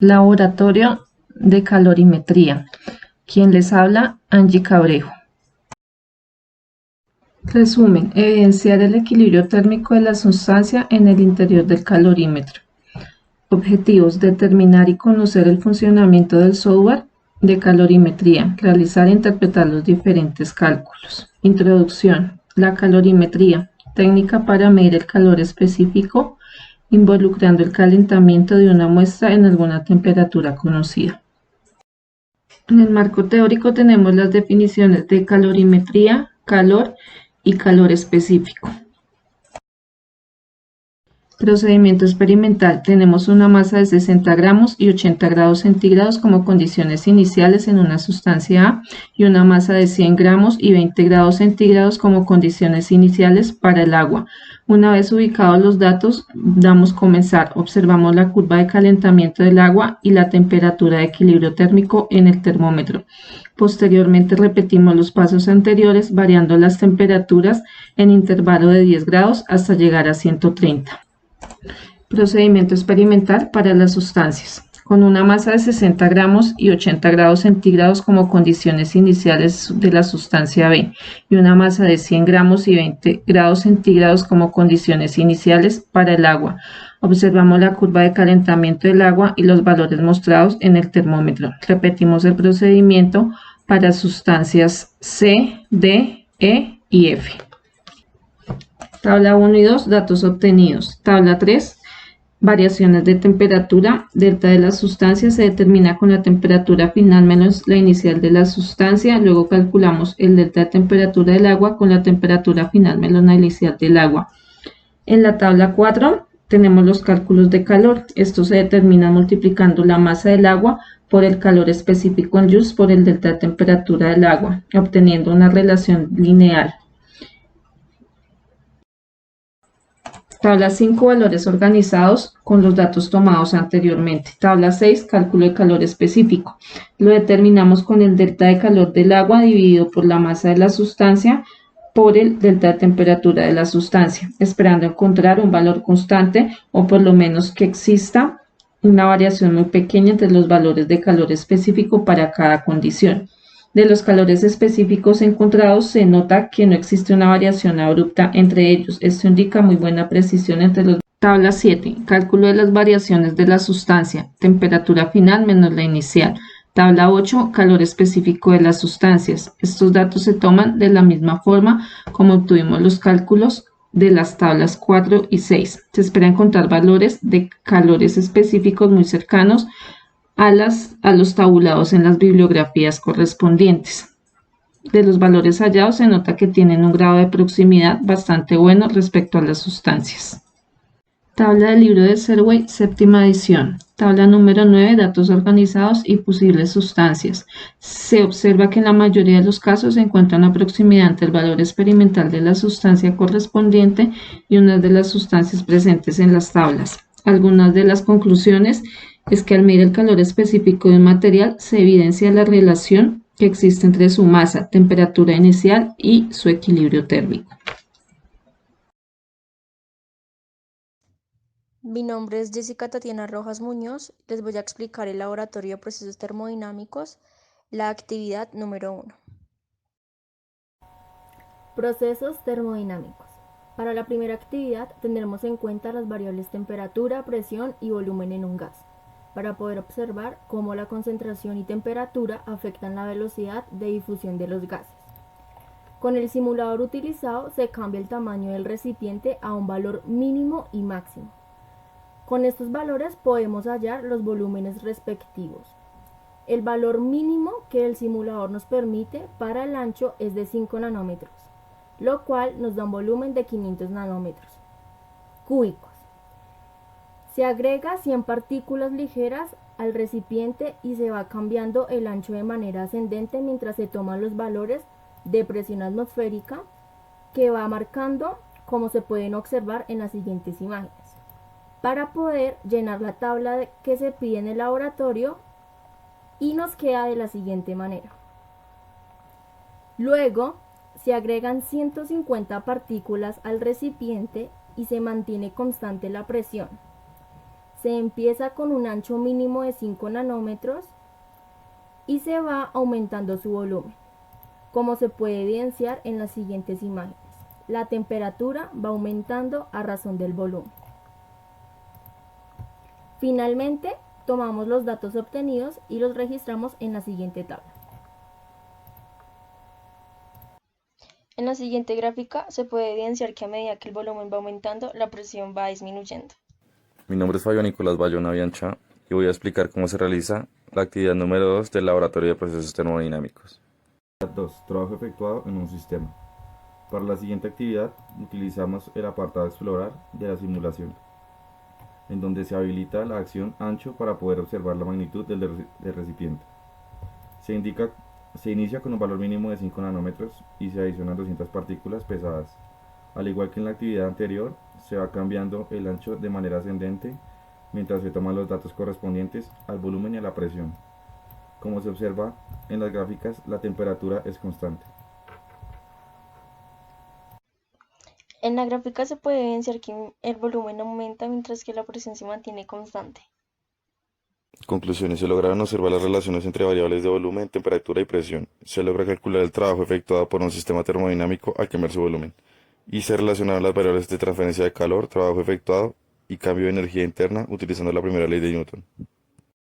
Laboratorio de calorimetría. Quien les habla, Angie Cabrejo. Resumen: evidenciar el equilibrio térmico de la sustancia en el interior del calorímetro. Objetivos: determinar y conocer el funcionamiento del software de calorimetría, realizar e interpretar los diferentes cálculos. Introducción: la calorimetría, técnica para medir el calor específico involucrando el calentamiento de una muestra en alguna temperatura conocida. En el marco teórico tenemos las definiciones de calorimetría, calor y calor específico. Procedimiento experimental: tenemos una masa de 60 gramos y 80 grados centígrados como condiciones iniciales en una sustancia A y una masa de 100 gramos y 20 grados centígrados como condiciones iniciales para el agua. Una vez ubicados los datos, damos comenzar. Observamos la curva de calentamiento del agua y la temperatura de equilibrio térmico en el termómetro. Posteriormente repetimos los pasos anteriores variando las temperaturas en intervalo de 10 grados hasta llegar a 130. Procedimiento experimental para las sustancias. Con una masa de 60 gramos y 80 grados centígrados como condiciones iniciales de la sustancia B y una masa de 100 gramos y 20 grados centígrados como condiciones iniciales para el agua. Observamos la curva de calentamiento del agua y los valores mostrados en el termómetro. Repetimos el procedimiento para sustancias C, D, E y F. Tabla 1 y 2, datos obtenidos. Tabla 3, variaciones de temperatura. Delta de la sustancia se determina con la temperatura final menos la inicial de la sustancia. Luego calculamos el delta de temperatura del agua con la temperatura final menos la inicial del agua. En la tabla 4 tenemos los cálculos de calor. Esto se determina multiplicando la masa del agua por el calor específico en joules por el delta de temperatura del agua, obteniendo una relación lineal. Tabla 5, valores organizados con los datos tomados anteriormente. Tabla 6, cálculo de calor específico. Lo determinamos con el delta de calor del agua dividido por la masa de la sustancia por el delta de temperatura de la sustancia, esperando encontrar un valor constante o por lo menos que exista una variación muy pequeña entre los valores de calor específico para cada condición. De los calores específicos encontrados se nota que no existe una variación abrupta entre ellos. Esto indica muy buena precisión entre los. Tabla 7. Cálculo de las variaciones de la sustancia. Temperatura final menos la inicial. Tabla 8. Calor específico de las sustancias. Estos datos se toman de la misma forma como obtuvimos los cálculos de las tablas 4 y 6. Se espera encontrar valores de calores específicos muy cercanos a los tabulados en las bibliografías correspondientes. De los valores hallados se nota que tienen un grado de proximidad bastante bueno respecto a las sustancias. Tabla del libro de Serway, séptima edición. Tabla número 9, datos organizados y posibles sustancias. Se observa que en la mayoría de los casos se encuentra una proximidad entre el valor experimental de la sustancia correspondiente y una de las sustancias presentes en las tablas. Algunas de las conclusiones es que al medir el calor específico de un material se evidencia la relación que existe entre su masa, temperatura inicial y su equilibrio térmico. Mi nombre es Jessica Tatiana Rojas Muñoz. Les voy a explicar el laboratorio de procesos termodinámicos, la actividad número 1. Procesos termodinámicos. Para la primera actividad tendremos en cuenta las variables temperatura, presión y volumen en un gas, para poder observar cómo la concentración y temperatura afectan la velocidad de difusión de los gases. Con el simulador utilizado se cambia el tamaño del recipiente a un valor mínimo y máximo. Con estos valores podemos hallar los volúmenes respectivos. El valor mínimo que el simulador nos permite para el ancho es de 5 nanómetros, lo cual nos da un volumen de 500 nanómetros cúbicos. Se agrega 100 partículas ligeras al recipiente y se va cambiando el ancho de manera ascendente mientras se toman los valores de presión atmosférica que va marcando, como se pueden observar en las siguientes imágenes. Para poder llenar la tabla que se pide en el laboratorio, y nos queda de la siguiente manera. Luego se agregan 150 partículas al recipiente y se mantiene constante la presión. Se empieza con un ancho mínimo de 5 nanómetros y se va aumentando su volumen, como se puede evidenciar en las siguientes imágenes. La temperatura va aumentando a razón del volumen. Finalmente, tomamos los datos obtenidos y los registramos en la siguiente tabla. En la siguiente gráfica se puede evidenciar que a medida que el volumen va aumentando, la presión va disminuyendo. Mi nombre es Fabio Nicolás Bayona Biancha y voy a explicar cómo se realiza la actividad número 2 del Laboratorio de Procesos Termodinámicos. 2. Trabajo efectuado en un sistema. Para la siguiente actividad utilizamos el apartado explorar de la simulación, en donde se habilita la acción ancho para poder observar la magnitud del recipiente. Se inicia con un valor mínimo de 5 nanómetros y se adicionan 200 partículas pesadas. Al igual que en la actividad anterior, se va cambiando el ancho de manera ascendente mientras se toman los datos correspondientes al volumen y a la presión. Como se observa en las gráficas, la temperatura es constante. En la gráfica se puede evidenciar que el volumen aumenta mientras que la presión se mantiene constante. Conclusiones. Se lograron observar las relaciones entre variables de volumen, temperatura y presión. Se logra calcular el trabajo efectuado por un sistema termodinámico al cambiar su volumen. Y se relacionaron las variables de transferencia de calor, trabajo efectuado y cambio de energía interna utilizando la primera ley de Newton.